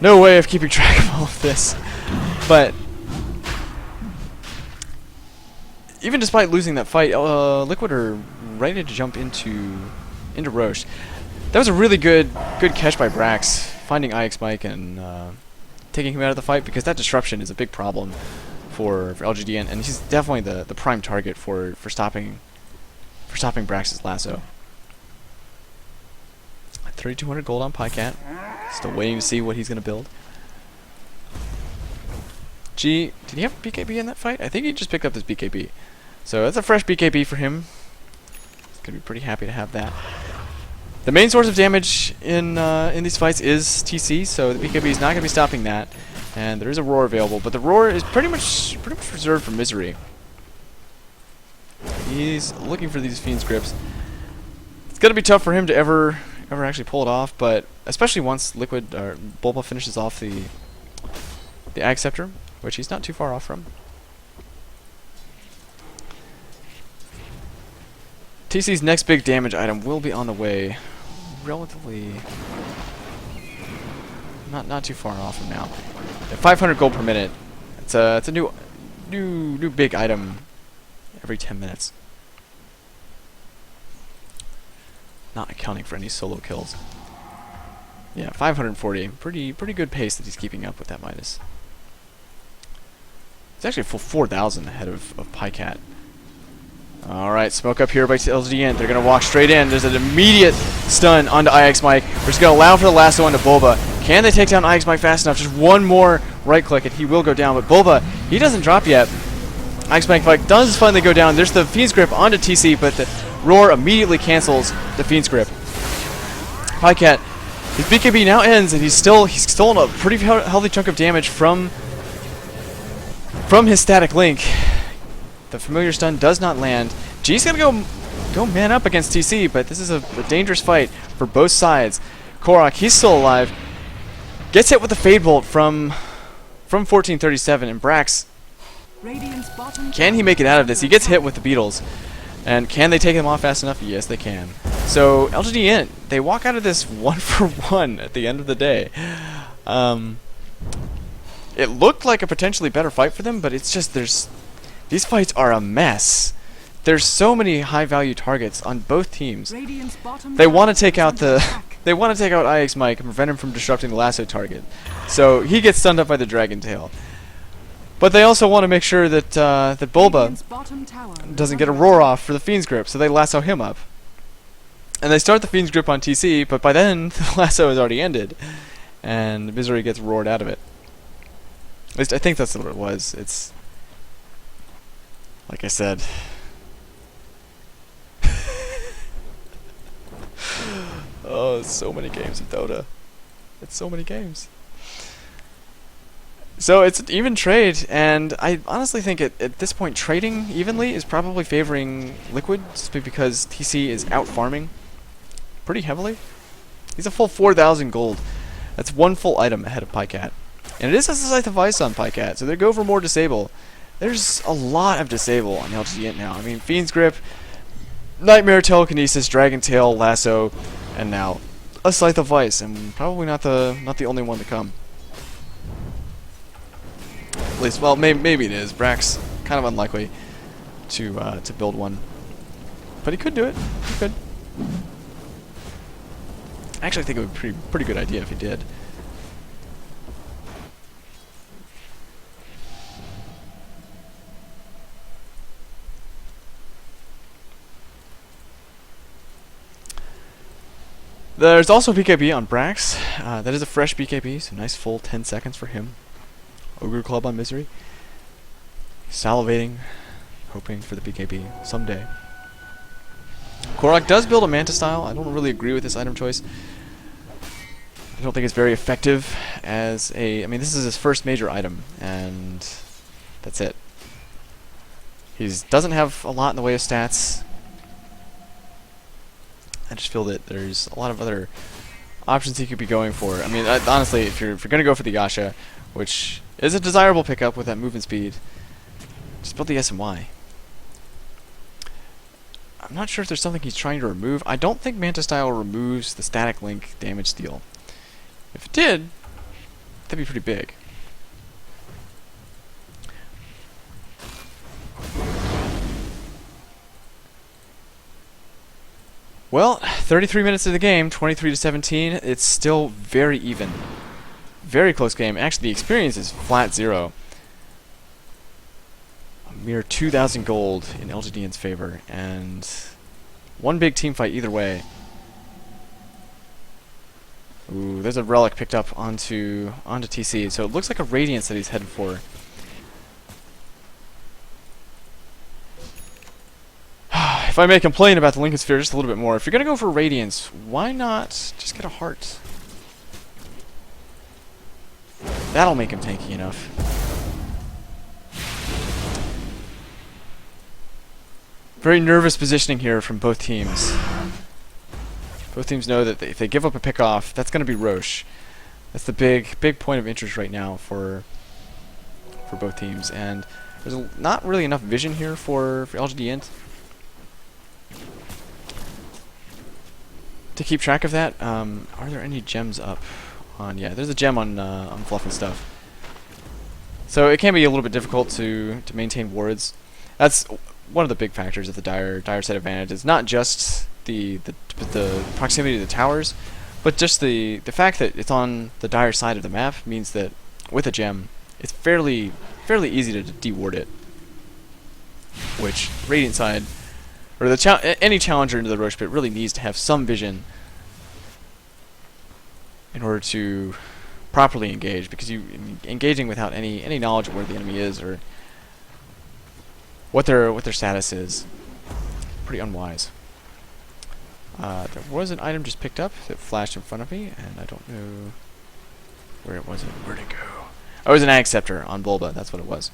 No way of keeping track of all of this. But even despite losing that fight, Liquid are ready to jump into Roche. That was a really good catch by Brax, finding IX Mike and taking him out of the fight, because that disruption is a big problem for LGD.int, and he's definitely the prime target for stopping Brax's lasso. 3,200 gold on Pycat. Still waiting to see what he's gonna build. G, did he have BKB in that fight? I think he just picked up his BKB. So that's a fresh BKB for him. He's gonna be pretty happy to have that. The main source of damage in these fights is TC, so the BKB is not gonna be stopping that. And there is a roar available, but the roar is pretty much reserved for Misery. He's looking for these Fiend's Grips. It's gonna be tough for him to ever actually pull it off, but especially once Liquid or Bulba finishes off the Ag Scepter, which he's not too far off from. TC's next big damage item will be on the way, relatively not too far off from now. At 500 gold per minute. It's a new big item every 10 minutes. Not accounting for any solo kills. Yeah, 540. Pretty good pace that he's keeping up with that minus. It's actually a full 4,000 ahead of Pycat. Alright, smoke up here by LGD.int. They're going to walk straight in. There's an immediate stun onto IX Mike. We're just going to allow for the lasso onto Bulba. Can they take down IX Mike fast enough? Just one more right click and he will go down. But Bulba, he doesn't drop yet. IX Mike does finally go down. There's the Fiend's Grip onto TC, but the roar immediately cancels the Fiend's Grip. Pycat, his BKB now ends, and he's stolen a pretty healthy chunk of damage from his static link. The familiar stun does not land. G's gonna go man up against TC, but this is a dangerous fight for both sides. Korok, he's still alive. Gets hit with the Fade Bolt from 1437, and Brax, can he make it out of this? He gets hit with the Beetles. And can they take him off fast enough? Yes, they can. So LGD.int, they walk out of this 1-for-1 at the end of the day. It looked like a potentially better fight for them, but it's just these fights are a mess. There's so many high-value targets on both teams. They want to take out IX Mike and prevent him from disrupting the lasso target. So he gets stunned up by the Dragon Tail. But they also want to make sure that that Bulba doesn't get a roar off for the Fiend's Grip, so they lasso him up. And they start the Fiend's Grip on TC, but by then the lasso has already ended, and Misery gets roared out of it. At least I think that's what it was. It's like I said. Oh, so many games of Dota. It's so many games. So it's an even trade, and I honestly think at this point trading evenly is probably favoring Liquid, simply because TC is out farming pretty heavily. He's a full 4,000 gold. That's one full item ahead of Pycat. And it is a Scythe of Ice on Pycat, so they go for more Disable. There's a lot of Disable on LGD.int now. I mean, Fiend's Grip, Nightmare, Telekinesis, Dragon Tail, Lasso, and now a Scythe of Ice, and probably not the only one to come. At least, well, maybe it is. Brax kind of unlikely to build one, but he could do it. He could. I actually think it would be a pretty good idea if he did. There's also BKB on Brax. That is a fresh BKB, so nice full 10 seconds for him. Ogre Club on Misery. Salivating, hoping for the BKB someday. Korok does build a Manta style. I don't really agree with this item choice. I don't think it's very effective as a... I mean, this is his first major item, and that's it. He doesn't have a lot in the way of stats. I just feel that there's a lot of other options he could be going for. I mean, honestly, if you're going to go for the Yasha, which is a desirable pickup with that movement speed, just build the SMY. I'm not sure if there's something he's trying to remove. I don't think Manta Style removes the static link damage steal. If it did, that'd be pretty big. Well, 33 minutes of the game, 23-17. It's still very even. Very close game. Actually, the experience is flat 0. A mere 2,000 gold in LGD.int's favor, and one big team fight either way. Ooh, there's a relic picked up onto TC, so it looks like a Radiance that he's headed for. If I may complain about the Lincoln Sphere just a little bit more, if you're going to go for Radiance, why not just get a Heart? That'll make him tanky enough. Very nervous positioning here from both teams. Both teams know that if they give up a pick-off, that's going to be Roche. That's the big point of interest right now for both teams. And there's not really enough vision here for LGD.int to keep track of that. Are there any gems up on... Yeah, there's a gem on Fluff and Stuff. So it can be a little bit difficult to maintain wards. That's one of the big factors of the dire set advantage. It's not just the proximity to the towers, but just the fact that it's on the dire side of the map means that with a gem, it's fairly easy to de-ward it. Which Radiant side, or any challenger into the Roche pit really needs to have some vision in order to properly engage, because engaging without any knowledge of where the enemy is or what their status is, pretty unwise. There was an item just picked up that flashed in front of me, and I don't know where it was. Where'd it go? Oh, it was an Ag Scepter on Bulba. That's what it was.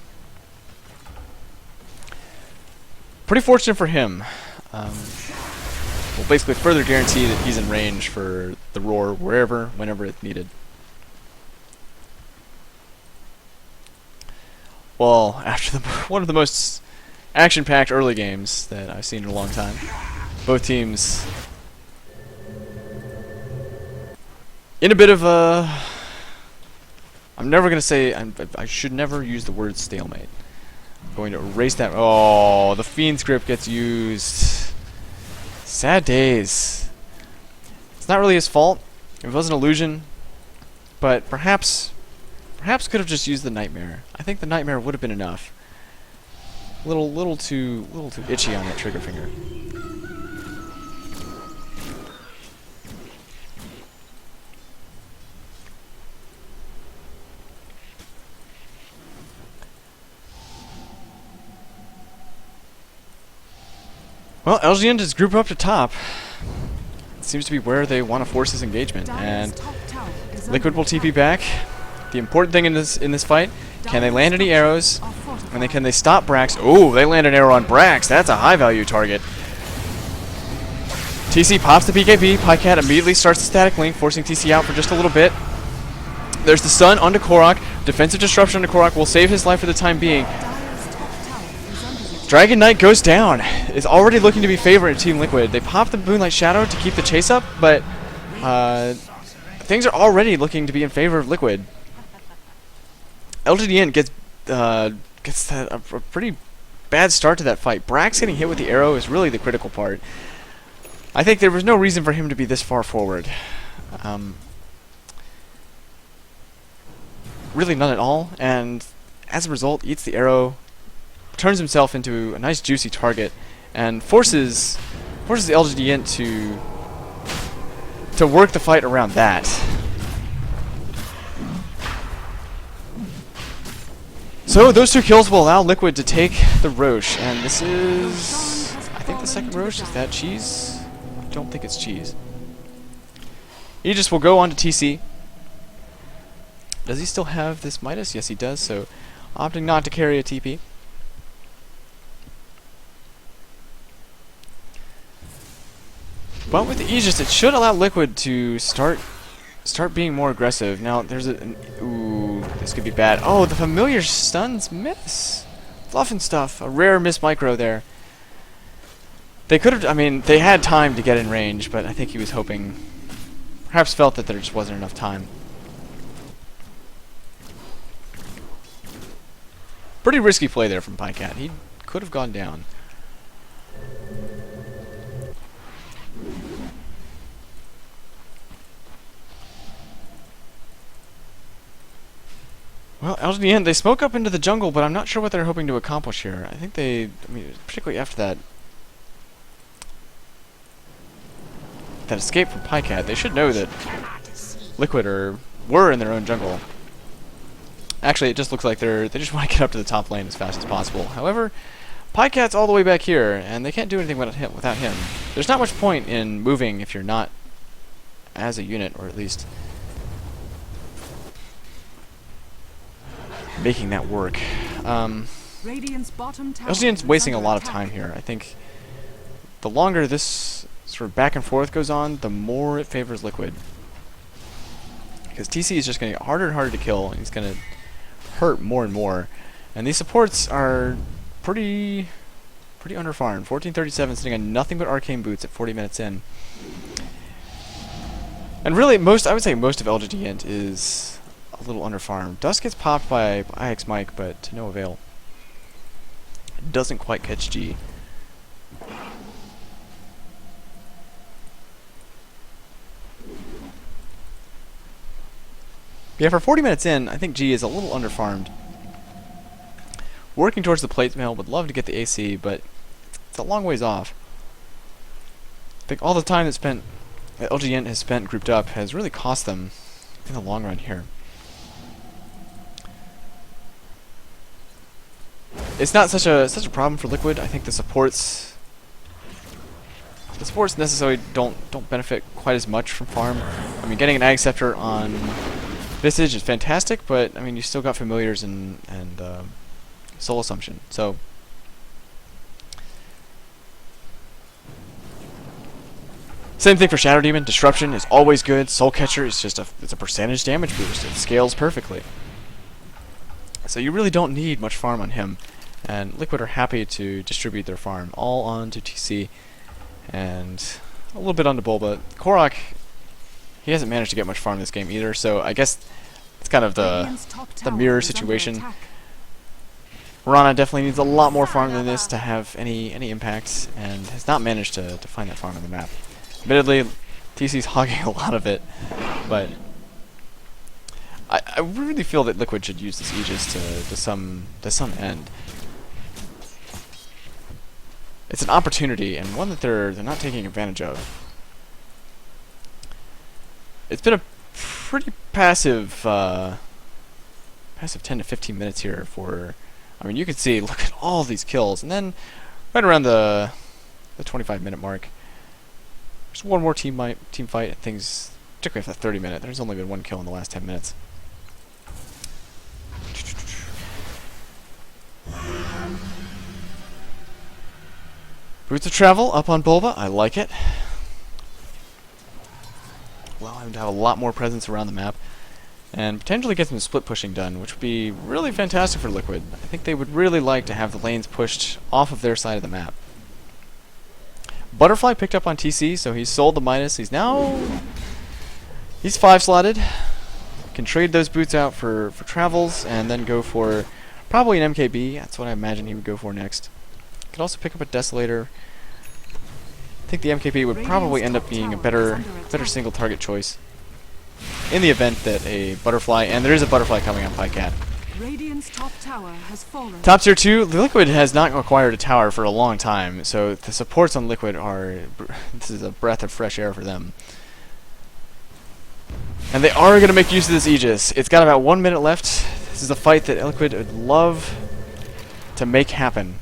Pretty fortunate for him. Will basically further guarantee that he's in range for the Roar wherever, whenever it's needed. Well, after one of the most action-packed early games that I've seen in a long time, both teams in a bit of a... I'm never going to say... I should never use the word stalemate. I'm going to erase that... Oh, the Fiend script gets used. Sad days. It's not really his fault. It was an illusion. But perhaps could have just used the Nightmare. I think the Nightmare would have been enough. Little too itchy on that trigger finger. Well, LGD is group up to top. It seems to be where they want to force this engagement, and Liquid will TP back. The important thing in this fight, can they land any arrows, and then can they stop Brax? Oh, they land an arrow on Brax. That's a high value target. TC pops the PKP. Pycat immediately starts the static link, forcing TC out for just a little bit. There's the stun onto Korok. Defensive disruption onto Korok will save his life for the time being. Dragon Knight goes down. Is already looking to be favored in Team Liquid. They pop the Moonlight Shadow to keep the chase up, but things are already looking to be in favor of Liquid. LGD.int gets gets a pretty bad start to that fight. Brax getting hit with the arrow is really the critical part. I think there was no reason for him to be this far forward. Really none at all, and as a result, eats the arrow, turns himself into a nice juicy target, and forces the LGD.int to work the fight around that. So those 2 kills will allow Liquid to take the Roche, and this is, I think, the second Roche. Is that cheese? I don't think it's cheese. Aegis will go on to TC. Does he still have this Midas? Yes, he does, so opting not to carry a TP. But with the Aegis, it should allow Liquid to start being more aggressive. Now, there's ooh, this could be bad. Oh, the familiar stuns miss. Fluff and stuff. A rare miss micro there. They could have, I mean, they had time to get in range, but I think he was hoping, perhaps felt that there just wasn't enough time. Pretty risky play there from Pycat. He could have gone down. Well, LGD.int, they smoke up into the jungle, but I'm not sure what they're hoping to accomplish here. I think they, I mean, particularly after that escape from Pycat, they should know that Liquid were in their own jungle. Actually, it just looks like they just want to get up to the top lane as fast as possible. However, Pycat's all the way back here, and they can't do anything without him. There's not much point in moving if you're not as a unit, or at least making that work. LGD's wasting a lot of time here. I think the longer this sort of back and forth goes on, the more it favors Liquid. Because TC is just going to get harder and harder to kill, and he's going to hurt more and more. And these supports are pretty underfarmed. 1437 sitting on nothing but arcane boots at 40 minutes in. And really, I would say most of LGD.int is a little underfarmed. Dust gets popped by IX Mike, but to no avail. Doesn't quite catch G. Yeah, for 40 minutes in, I think G is a little underfarmed. Working towards the plate mail, would love to get the AC, but it's a long ways off. I think all the time that LGD.int has spent grouped up has really cost them in the long run here. It's not such a problem for Liquid. I think the supports necessarily don't benefit quite as much from farm. I mean, getting an Ag Scepter on Visage is fantastic, but I mean, you still got Familiars and Soul Assumption. So same thing for Shadow Demon. Disruption is always good. Soul Catcher is just it's a percentage damage boost. It scales perfectly. So you really don't need much farm on him. And Liquid are happy to distribute their farm all onto TC and a little bit onto Bulba. Korok, he hasn't managed to get much farm this game either, so I guess it's kind of the mirror situation. Rana definitely needs a lot more farm than this to have any impact, and has not managed to find that farm on the map. Admittedly, TC's hogging a lot of it, but I really feel that Liquid should use this Aegis to some end. It's an opportunity, and one that they're not taking advantage of. It's been a pretty passive 10 to 15 minutes here for. I mean, you can see, look at all these kills, and then right around the 25-minute mark, there's one more team fight, and things, particularly for the 30-minute, there's only been one kill in the last 10 minutes. Boots of Travel up on Bulba, I like it. Allow him to have a lot more presence around the map, and potentially get some split pushing done, which would be really fantastic for Liquid. I think they would really like to have the lanes pushed off of their side of the map. Butterfly picked up on TC, so he's sold the Midas. He's 5-slotted. Can trade those boots out for travels, and then go for Probably an MKB. That's what I imagine he would go for next. Could also pick up a Desolator. I think the MKB would probably end up being a better single target choice in the event that a Butterfly, and there is a Butterfly coming on Pycat. Radiant's top tower has fallen. Top tier 2, Liquid has not acquired a tower for a long time, so the supports on Liquid are, this is a breath of fresh air for them. And they are going to make use of this Aegis. It's got about 1 minute left. This is a fight that Liquid would love to make happen.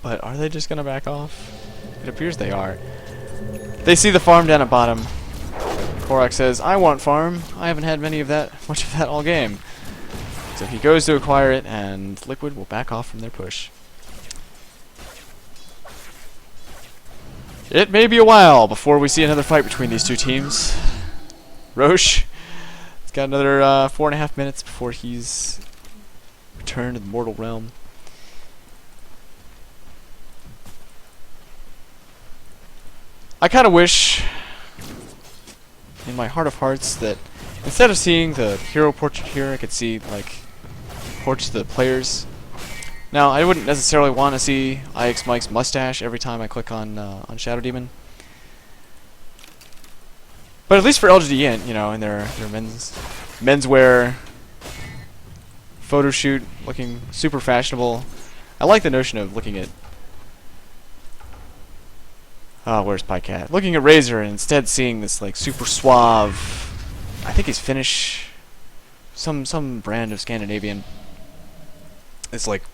But are they just going to back off? It appears they are. They see the farm down at bottom. Korak says, I want farm. I haven't had much of that all game. So he goes to acquire it, and Liquid will back off from their push. It may be a while before we see another fight between these two teams. Roche, it's got another 4.5 minutes before he's returned to the mortal realm. I kind of wish, in my heart of hearts, that instead of seeing the hero portrait here, I could see like portraits of the players. Now, I wouldn't necessarily want to see IX Mike's mustache every time I click on Shadow Demon, but at least for LGD.int, you know, in their menswear photo shoot, looking super fashionable. I like the notion of looking at where's Pycat? Looking at Razor and instead seeing this like super suave, I think he's Finnish, some brand of Scandinavian. It's like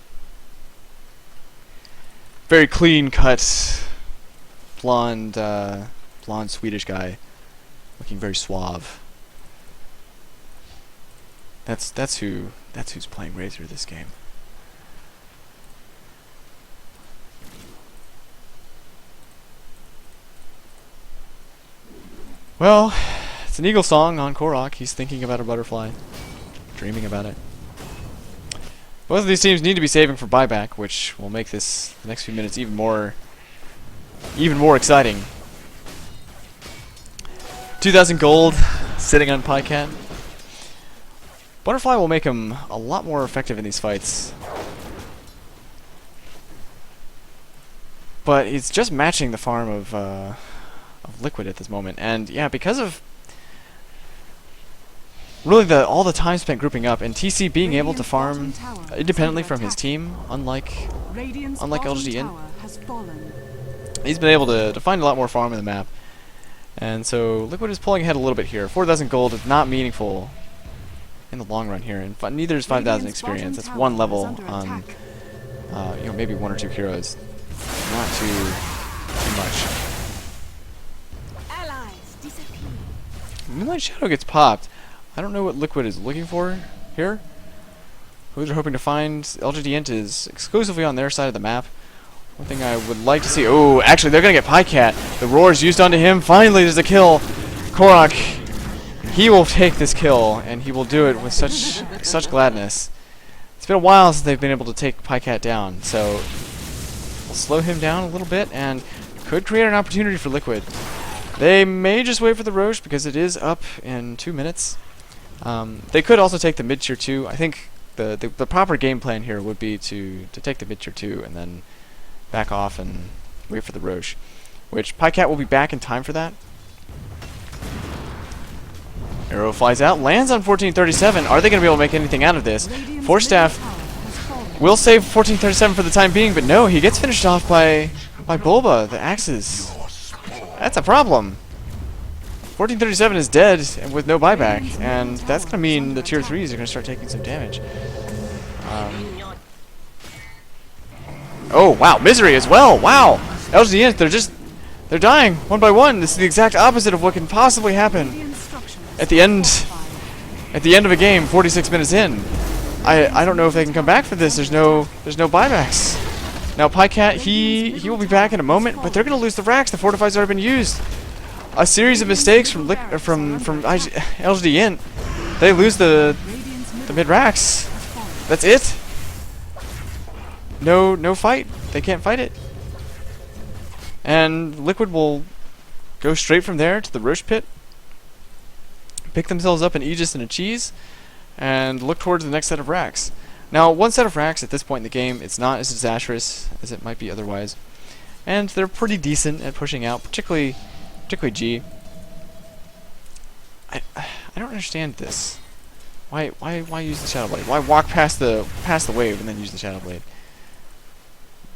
very clean cut, blonde Swedish guy, looking very suave. That's who's playing Razor this game. Well, it's an eagle song on Korok. He's thinking about a butterfly, dreaming about it. Both of these teams need to be saving for buyback, which will make the next few minutes even more exciting. 2,000 gold sitting on Pycat. Butterfly will make him a lot more effective in these fights. But he's just matching the farm of Liquid at this moment, and yeah, because of really all the time spent grouping up, and TC being able to farm independently from his team, unlike LGD.int, he's been able to find a lot more farm in the map, and so Liquid is pulling ahead a little bit here. 4,000 gold is not meaningful in the long run here, and neither is 5,000 experience. That's one level on you know, maybe 1 or 2 heroes, not too much. Moonlight Shadow gets popped. I don't know what Liquid is looking for here. Who they're hoping to find. LGD.int is exclusively on their side of the map. One thing I would like to see... Oh, actually, they're going to get Pycat. The roar is used onto him. Finally, there's a kill. Korok, he will take this kill, and he will do it with such gladness. It's been a while since they've been able to take Pycat down, so we'll slow him down a little bit, and could create an opportunity for Liquid. They may just wait for the Roche because it is up in 2 minutes. They could also take the mid tier 2. I think the proper game plan here would be to take the mid tier 2 and then back off and wait for the Roche, which Pycat will be back in time for that. Arrow flies out, lands on 1437. Are they going to be able to make anything out of this? Force Staff will save 1437 for the time being, but no, he gets finished off by Bulba, the axes. That's a problem. 1437 is dead and with no buyback, and that's going to mean the tier 3s are going to start taking some damage. Oh, wow, Misery as well. Wow. LGD.int, they're dying one by one. This is the exact opposite of what can possibly happen at the end of a game, 46 minutes in. I don't know if they can come back for this. There's no buybacks. Now Pycat, he will be back in a moment, but they're going to lose the racks. The fortify's already been used. A series of mistakes from LGD.int. They lose the mid racks. That's it. No fight. They can't fight it. And Liquid will go straight from there to the Roche pit, pick themselves up an Aegis and a cheese, and look towards the next set of racks. Now, one set of racks at this point in the game, it's not as disastrous as it might be otherwise. And they're pretty decent at pushing out, particularly G. I don't understand this. Why use the Shadow Blade? Why walk past the wave and then use the Shadow Blade?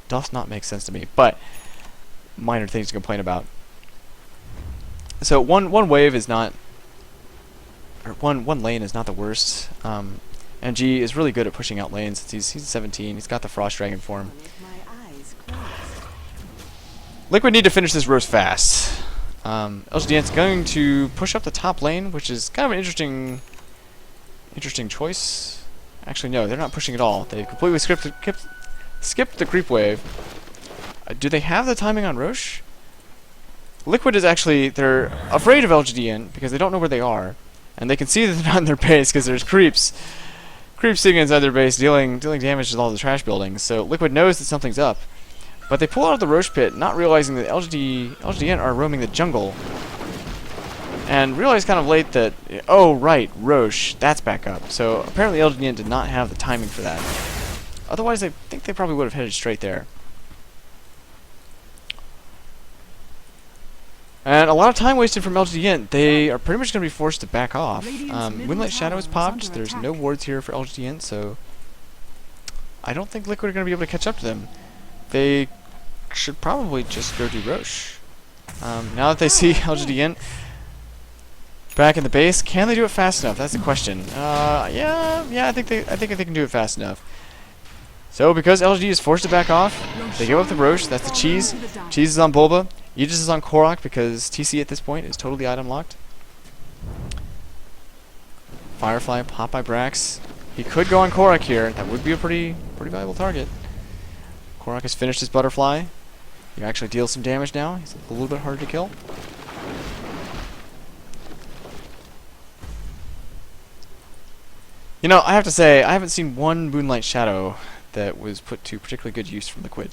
Does not make sense to me, but minor things to complain about. So one wave is not, or one lane is not the worst. And G is really good at pushing out lanes. He's 17. He's got the Frost Dragon form. Liquid need to finish this roast fast. LGD.int's going to push up the top lane, which is kind of an interesting choice. Actually, no, they're not pushing at all. They completely skipped the creep wave. Do they have the timing on Roche? Liquid is actually, they're afraid of LGD.int because they don't know where they are, and they can see that they're not in their base because there's creeps sitting inside their base dealing damage to all the trash buildings. So Liquid knows that something's up, but they pull out of the Roche pit, not realizing that LGD.int are roaming the jungle, and realize kind of late that, oh right, Roche, that's back up. So apparently LGD.int did not have the timing for that. Otherwise, I think they probably would have headed straight there. And a lot of time wasted from LGD.int. They are pretty much going to be forced to back off. Moonlight Shadow is popped. There's no wards here for LGD.int, so I don't think Liquid are going to be able to catch up to them. They should probably just go do Roche. Now that they see LGD.int back in the base, can they do it fast enough? That's the question. Yeah, I think they can do it fast enough. So because LGD is forced to back off, they give up the Roche. That's the cheese. Cheese is on Bulba. Aegis is on Korok because TC at this point is totally item locked. Firefly pop by Brax. He could go on Korok here. That would be a pretty valuable target. Korok has finished his butterfly. He actually deals some damage now. He's a little bit harder to kill. You know, I have to say, I haven't seen one Moonlight Shadow that was put to particularly good use from Liquid.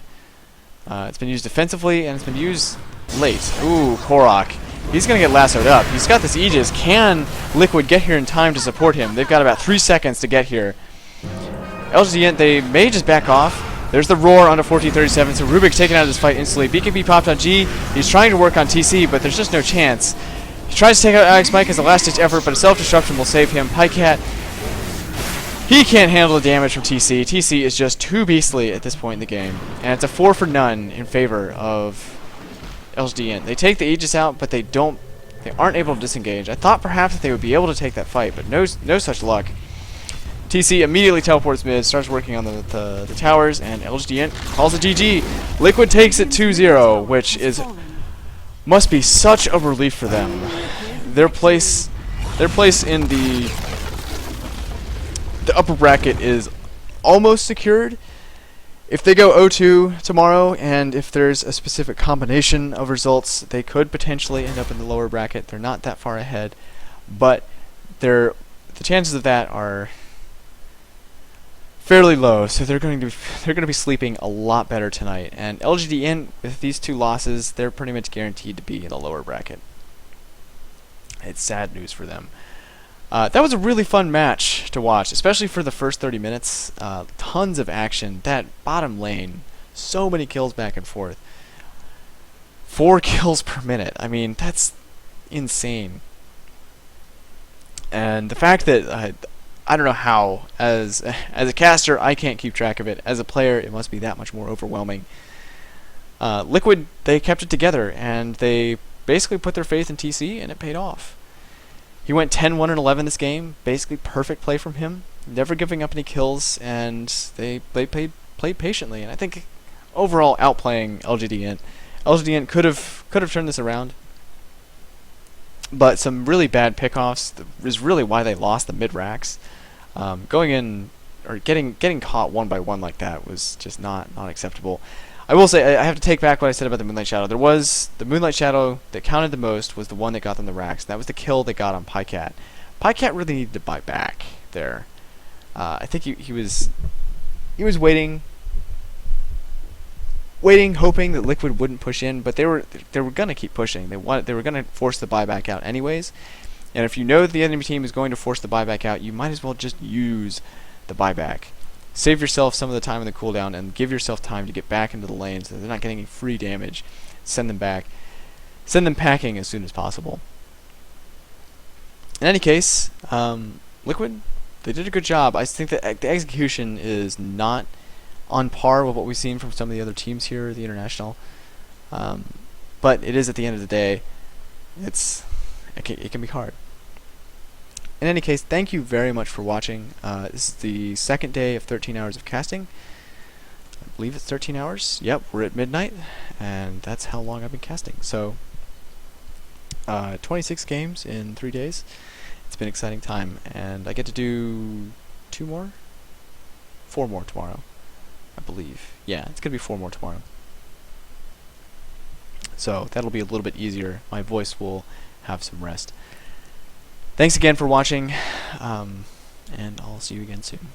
It's been used defensively, and it's been used late. Ooh, Korok. He's going to get lassoed up. He's got this Aegis. Can Liquid get here in time to support him? They've got about 3 seconds to get here. LGD.int, they may just back off. There's the roar onto 1437, so Rubik's taken out of this fight instantly. BKB popped on G. He's trying to work on TC, but there's just no chance. He tries to take out Alex Mike as a last-ditch effort, but a self-destruction will save him. Pycat, he can't handle the damage from TC. TC is just too beastly at this point in the game. And it's a 4 for none in favor of LGD.int. They take the Aegis out, but they aren't able to disengage. I thought perhaps that they would be able to take that fight, but no such luck. TC immediately teleports mid, starts working on the towers, and LGD.int calls it GG. Liquid takes it 2-0, which must be such a relief for them. Their place in the upper bracket is almost secured. If they go 0-2 tomorrow, and if there's a specific combination of results, they could potentially end up in the lower bracket. They're not that far ahead, but the chances of that are fairly low. So they're going to be sleeping a lot better tonight. And LGD.int, with these 2 losses, they're pretty much guaranteed to be in the lower bracket. It's sad news for them. That was a really fun match to watch, especially for the first 30 minutes. Tons of action. That bottom lane, so many kills back and forth. 4 kills per minute. I mean, that's insane. And the fact that I don't know how, as a caster, I can't keep track of it. As a player, it must be that much more overwhelming. Liquid, they kept it together, and they basically put their faith in TC, and it paid off. He went 10-1-11 this game. Basically perfect play from him. Never giving up any kills, and they played patiently. And I think overall outplaying LGD.int. LGD.int could have turned this around, but some really bad pickoffs is really why they lost the mid racks. Going in or getting caught 1 by 1 like that was just not acceptable. I will say, I have to take back what I said about the Moonlight Shadow. There was the Moonlight Shadow that counted the most was the one that got them the racks. That was the kill they got on Pycat. Pycat really needed to buy back there. I think he was waiting, hoping that Liquid wouldn't push in, but they were gonna keep pushing. They were gonna force the buyback out anyways. And if you know that the enemy team is going to force the buyback out, you might as well just use the buyback. Save yourself some of the time in the cooldown and give yourself time to get back into the lane so they're not getting any free damage. Send them back. Send them packing as soon as possible. In any case, Liquid, they did a good job. I think that the execution is not on par with what we've seen from some of the other teams here at the International. But it is, at the end of the day, it can be hard. In any case, thank you very much for watching. This is the second day of 13 hours of casting. I believe it's 13 hours. Yep, we're at midnight, and that's how long I've been casting. So, 26 games in 3 days. It's been an exciting time, and I get to do 4 more tomorrow, I believe. Yeah, it's gonna be 4 more tomorrow. So that'll be a little bit easier. My voice will have some rest. Thanks again for watching, and I'll see you again soon.